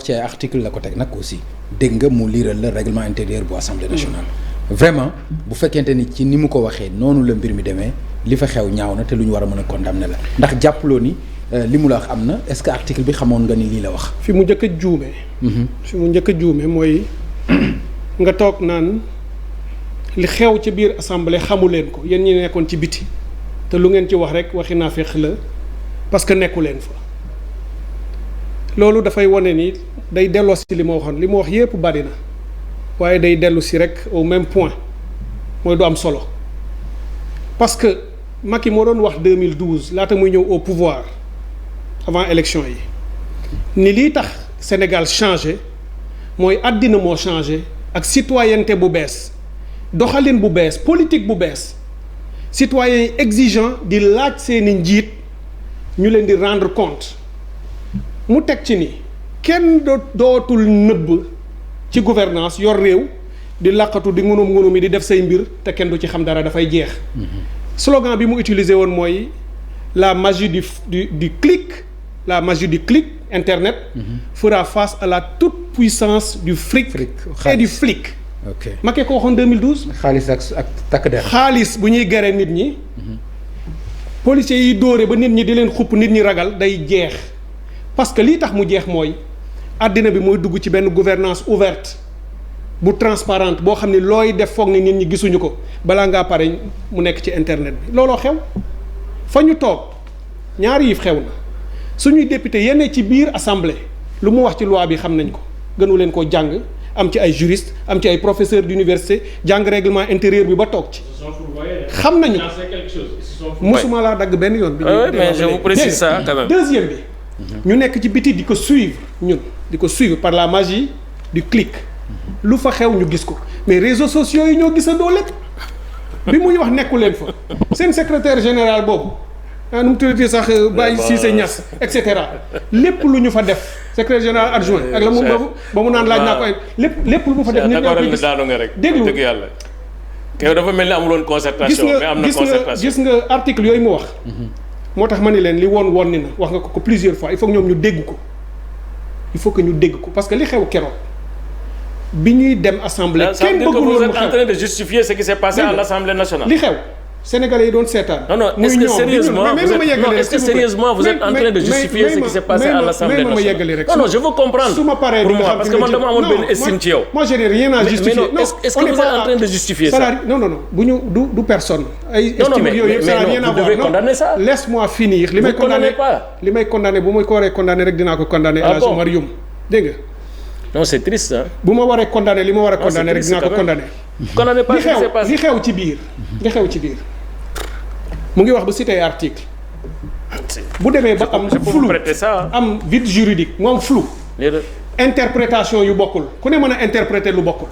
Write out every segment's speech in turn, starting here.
wax ci ay article la ko teg nag aussi dégg nga mu liiral la règlement intérieur bu assemblée nationale. vraiment bu fekkente ni ci ni mu ko waxee noonu la mbir mi demee li fa xew ñaaw na te lu ñu war a mën a condamner la ndax jàppaloo ni li mu la wax am na est-ce que article bi xamoon nga ni lii la wax. fi mu njëkk a juume. fi mu njëkk a juume mooy nga toog naan li xew ci biir assemblée xamu leen ko yéen ñi nekkoon ci biti te lu ngeen ci wax rek waxi naa feex la parce que nekku leen fa. loolu dafay wane ni day delloo si li ma waxoon li ma wax yépp bari na waaye day dellu si rek au même point mooy du am solo parce que Macky moo doon wax 2012 laata muy ñëw au pouvoir avant élection yi ni lii tax Sénégal changé mooy àddina moo changé ak citoyenneté bu bees doxalin bu bees politique bu bees citoyens yi exigeant di laaj seeni njiit ñu leen di rendre compte mu teg ci ni kenn dootul nëbb ci gouvernance yor réew di laqatu di ngunum yi di def say mbir te kenn du ci xam dara dafay jeex. slogan bi mu utilisé woon mooy la magie du clic la magie du clic internet. fera face à la toute puissance du fric et du flic. ok Macky ko waxoon 2012. xaalis ak takk der. xaalis bu ñuy gere nit ñi. policiers yi dóore ba nit ñi di leen xupp nit ñi ragal day jeex. parce que lii tax mu jeex mooy àddina bi mooy dugg ci benn gouvernance ouverte bu transparente boo xam ne looy def foog ne nit ñi gisuñu ko balaa ngaa pare mu nekk ci internet bi looloo xew fa ñu toog ñaari yi xew na suñuy député yenn ci biir assemblée lu mu wax ci loi bi xam nañ ko gënu leen koo jàng am ci ay juriste am ci ay professeur d'université jàng règlement intérieur bi ba toog ci xam nañu mosuma laa dagg benn yoon bi mais je vous précise ça quand même. deuxième bi ñu nekk ci biti di ko suivre ñun di ko suivre par la magie du clic lu fa xew ñu gis ko mais réseaux sociaux yi ñoo gisandoo lépp bi muy wax nekku leen fa seen secrétaire général boobu nu mu tuddati sax Baye Cissé Niass et cetera lépp lu ñu fa def secrétaire général adjoint ak la mu ba mu naan laaj naa ko ay lépp lu mu fa def nit ñaa koy gis daanu nga rek déglu dëgg yàlla kay dafa mel ni amuloon concertation mais am na concertation gis nga article yooyu mu wax moo tax ma ni leen li woon ni na wax nga ko plusieurs fois il faut que ñoom ñu dégg ko il faut que ñu dégg ko parce que li xew keroog bi ñuy dem assemblée. kenn bëggul woon mu xew vous êtes en train de justifier ce qui s'est passé à l'Assemblée nationale. li xew sénégalais yi doon seetaan. non est-ce que sérieusement vous êtes en train de justifier ce qui s'est passé à l'Assemblée nationale. non je veux comprendre. su ma paree pour moi parce que man dama amoon benn estime ci yow. moi je n'ai rien à justifier. non est-ce que vous êtes en train de justifier ça. non bu ñu du personne. ay estime yooyu yëpp ça n'a rien à voir. vous devez condamner ça. laisse-moi finir. li may condamné bu ma ko waree condamné rek dinaa ko condamné. El Hadj Omar Youm dégg nga. non c'est triste hein. bu ma waree condamné li ma war a condamné rek dinaa ko condamné. condamné pas ce qui s'est passé. li xew ci biir mu ngi wax ba cité article bu demee ba am flou am vide juridique mu am flou interprétation yu bokkul ku ne mën a interpréter lu bokkul.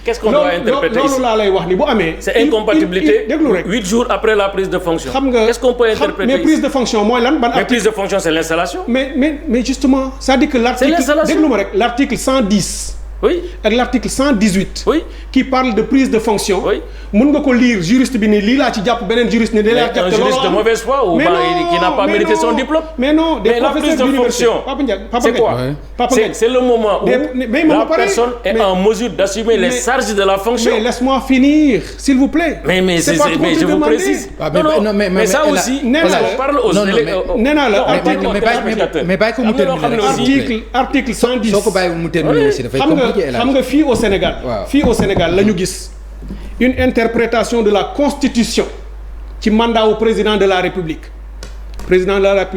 qu'est-ce qu'on doit interpréter ici loolu laa lay wax ni bu amee. c'est incompatibilité déglu rek 8 jours après la prise de fonction. xam nga qu'est-ce qu'on peut interpréter mais prise de fonction mooy lan ban. mais prise de fonction c'est l'installation. mais justement c'est-à-dire que l'article déglu ma rek l'article 110. oui ak l'article 118. oui qui parle de prise de fonction. oui mën nga ko lire juriste bi ni lii laa ci jàpp beneen juriste ni lii laa ci jàpp. un juriste de mauvaise foi ou qui n'a pas mérité son diplôme. mais non des professeurs d'université. Papa Ndiaye c'est quoi c'est le moment où la personne est en mesure d'assumer les charges de la fonction. mais laisse-moi finir s'il vous plaît. mais je vous précise. non mais ça aussi. nee naa la parle aux nee naa la mais bàyyi ko mu terminer article 110. soo ko bàyyi mu terminer aussi dafay compliqué. xam nga fii au Sénégal la ñu gis une interprétation de la constitution ci mandat wu président de la République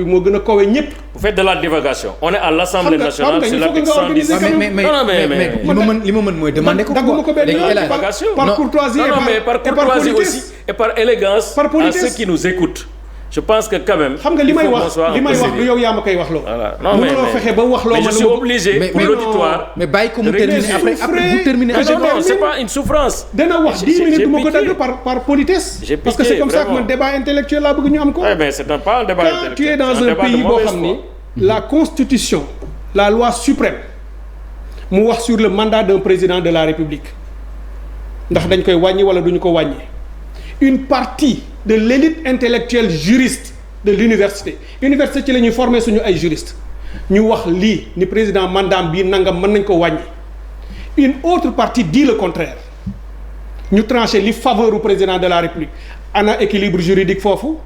moo gën a kowe ñëpp. vous faites de la divagation. on est à l'Assemblée nationale sur l'article 110. mais li ma mën mooy demander ko. dagguma ko benn par courtoisie par courtoisie aussi et par élégance. par politesse à ceux qui nous écoutent. je pense que quand même. xam nga li may wax du yow yaa ma koy wax loo. voilà non mais fexe ba wax loo ma je suis obligé pour l'auditoire. mais bàyyi ko mu terminer après bu terminer. non c'est pas une souffrance. dana wax 10 minutes du ma ko dagg par politesse. parce que c'est comme ça que man débat intellectuel laa bëgg ñu am ko. mais c'est pas un débat intellectuel. quand tu es dans un pays boo xam ni la constitution la loi suprême mu wax sur le mandat d'un président de la République ndax dañ koy wàññi wala duñu ko wàññi une partie de l'élite intellectuelle juriste de l'université ci la ñuy former suñu ay juristes ñu wax lii ni président mandat bii nangam mën nañ ko wàññi une autre partie dit le contraire ñu tranché li faveur au président de la république ana équilibre juridique foofu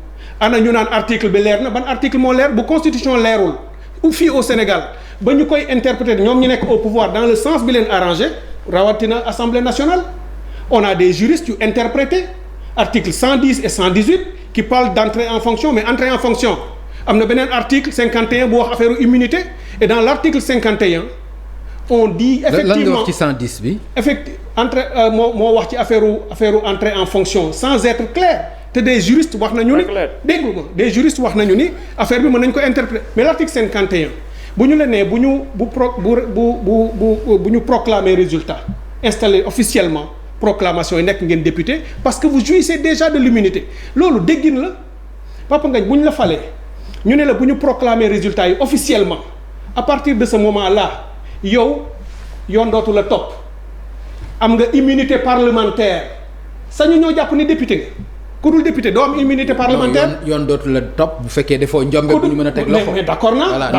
ana ñu naan article bi leer na ban article moo leer bu constitution leerul ou fii au Sénégal ba ñu koy interpréter ñoom ñu nekk au pouvoir dans le sens bi leen arrangé rawatina assemblée nationale on a des juristes yu interprété article 110 et 118 qui parlent d'entrée en fonction mais entrée en fonction am na beneen article 51 bu wax affaire immunité et dans l'article 51 on dit effectivement lan nga wax ci 110 bi. moo wax ci affaire entrée en fonction sans être clair te des juristes wax nañu ni déglu ma des juristes wax nañu ni affaire bi mën nañu ko interpréter mais l'article 51 bu ñu la nee bu ñu proclamer résultat installé officiellement proclamation yi nekk ngeen député parce que vous jouissez déjà de l'immunité loolu déggin la Papa Ngagne bu ñu la falee ñu ne la bu ñu proclamer résultat yi officiellement à partir de ce moment là yow yoon dootu la topp am nga immunité parlementaire sañu ñoo jàpp ni député nga ku dul député doo am immunité parlementaire. yoon dootu la topp bu fekkee defoo njombe bu ñu mën a teg loxo. mais d'accord naa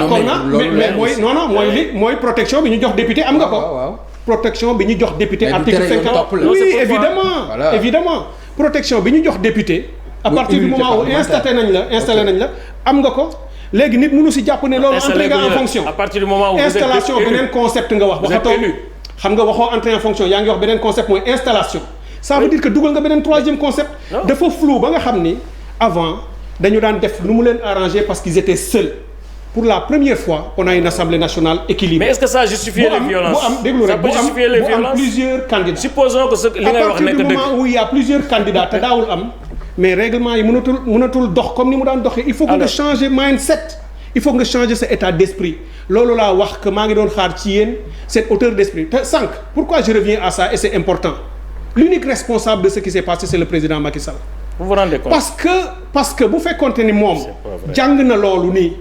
mais mooy protection bi ñu jox député am nga ko. waaw protection bi ñu jox député. article 50 oui évidemment protection bi ñu jox député. à partir du moment où installé nañ la am nga ko. léegi nit mënu si jàpp ne loolu entrée nga en fonction à partir du moment où installation beneen concept nga wax waxatoo xam nga waxoo entrée en fonction yaa ngi wax beneen concept mooy installation ça veut dire que dugal nga beneen troisième concept dafa flou ba nga xam ni avant dañu daan def nu mu leen arrangé parce qu'ils étaient seuls pour la première fois on a une assemblée nationale équilibrée. mais est-ce que ça justifie les violences bu am déglu rek bu am plusieurs candidats. supposons que li ngay wax nekk dëgg. à partir du moment où il y a plusieurs candidats te daawul am mais règlement yi mënatul dox comme ni mu daan doxee. il faut que nga changer mindset. il faut nga changer sa état d'esprit loolu laa wax que maa ngi doon xaar ci yéen cette hauteur d'esprit te sànq pourquoi je reviens à ça et c'est important l'unique responsable de ce qui s'est passé c'est le président Macky Sall. vous vous rendez compte parce que bu fekkoonte ni moom jàng na loolu nii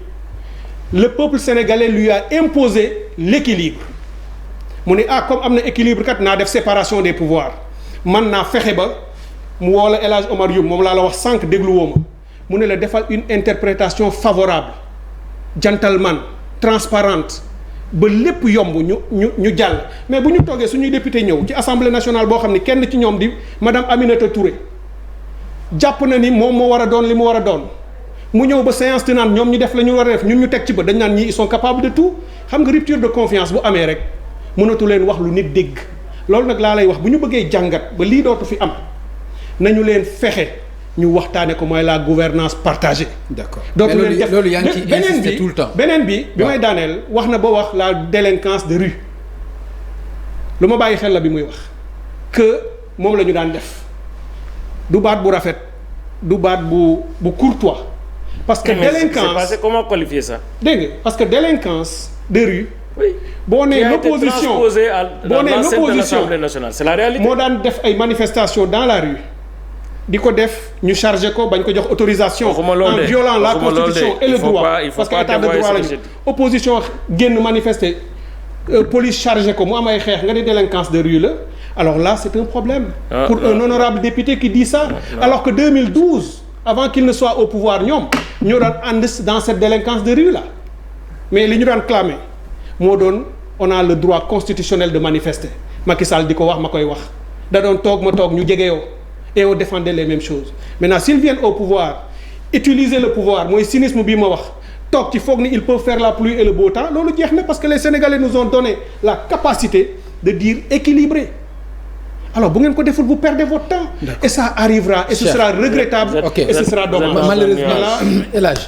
le peuple sénégalais lui a imposé l'équilibre mu ne comme am na équilibre kat naa def séparation des pouvoirs man naa fexe ba mu woo la El Hadj Omar Youm moom laa la wax sànq déglu woo ma mu ne la defal une interprétation favorable gentleman transparente ba lépp yomb ñu jàll mais bu ñu toogee suñuy député ñëw ci assemblée nationale boo xam ne kenn ci ñoom di madame Aminata Touré jàpp na ni moom moo war a doon li mu war a doon mu ñëw ba séance tenante ñoom ñu def la ñu war a def ñun ñu teg ci ba dañ naan ñii ils sont capables de tout xam nga rupture de confiance bu amee rek mënatu leen wax lu nit dégg loolu nag laa lay wax bu ñu bëggee jàngat ba lii dootu fi am nañu leen fexe ñu waxtaane ko mooy la gouvernance partagée. d'accord dootu leen def loolu yaa ngi ciy insister tout le temps. beneen bi may daaneel wax na ba wax la délinquance de rue lu ma bàyyi xel la bi muy wax que moom la ñu daan def du baat bu rafet du baat bu courtois. parce que délinquance comment qualifier ça. dégg nga parce que délinquance de rue. oui boo nee l'opposition boo nee l'opposition c'est la réalité. moo daan def ay manifestations dans la rue. di ko def ñu chargé ko bañ ko jox autorisation en violant la constitution et le droit parce que état de droit lañu opposition génn manifester police chargé ko mu am ay xeex nga di délinquance de rue la alors là c'est un problème pour un honorable député qui dit ça alors que 2012 avant qu'il ne soit au pouvoir ñoo daan ànd dans cette délinquance de rue là mais li ñu daan clamer moo doon on a le droit constitutionnel de manifester Macky Sall di ko wax ma koy wax da doon toog ma toog ñu jegeyoo et on défendait les mêmes choses maintenant s'ils viennent au pouvoir utiliser le pouvoir mooy cynisme bii ma wax toog ci foog ni ils peuvent faire la pluie et le beau temps loolu jeex na parce que les Sénégalais nous ont donné la capacité de dire équilibré alors bu ngeen ko deful vous perdez votre temps et ça arrivera et ce sera regrettable et ce sera dommage malheureusement El Hadj